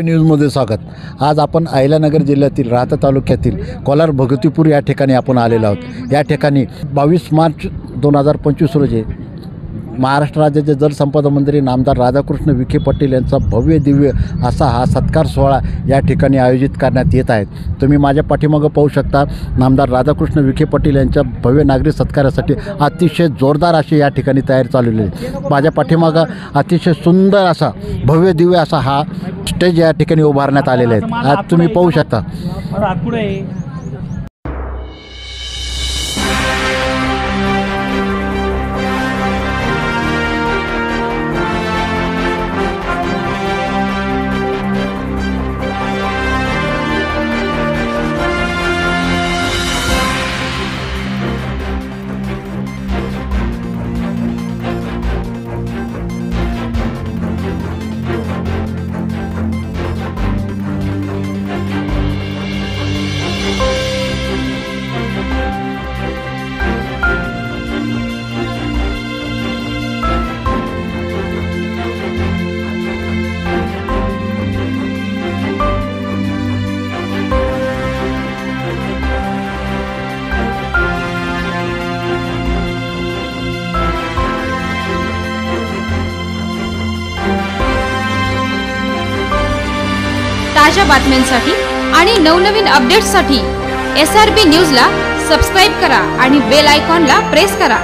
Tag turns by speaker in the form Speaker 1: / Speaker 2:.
Speaker 1: न्यूजमध्ये स्वागत। आज आपण अहिल्यानगर जिल्ह्यातील राहता तालुक्यातील कोलार भगवतीपूर या ठिकाणी आपण आलेलो आहोत। या ठिकाणी 22 मार्च 2025 रोजी महाराष्ट्र राज्याचे जलसंपदा मंत्री नामदार राधाकृष्ण विखे पाटील यांचा भव्य दिव्य असा हा सत्कार सोहळा या ठिकाणी आयोजित करण्यात येत आहे। तुम्ही माझ्या पाठीमागे पाहू शकता, नामदार राधाकृष्ण विखे पाटील यांच्या भव्य नागरिक सत्कारासाठी अतिशय जोरदार अशी या ठिकाणी तयारी चालवली आहे। माझ्या पाठीमागे अतिशय सुंदर असा भव्य दिव्य असा हा स्टेज या ठिकाणी उभारण्यात आलेला आहे। आज तुम्ही पाहू शकता।
Speaker 2: ताज्या बातम्यांसाठी आणि नवनवीन अपडेट्ससाठी SRB न्यूजला सबस्क्राइब करा आणि बेल आयकॉनला प्रेस करा।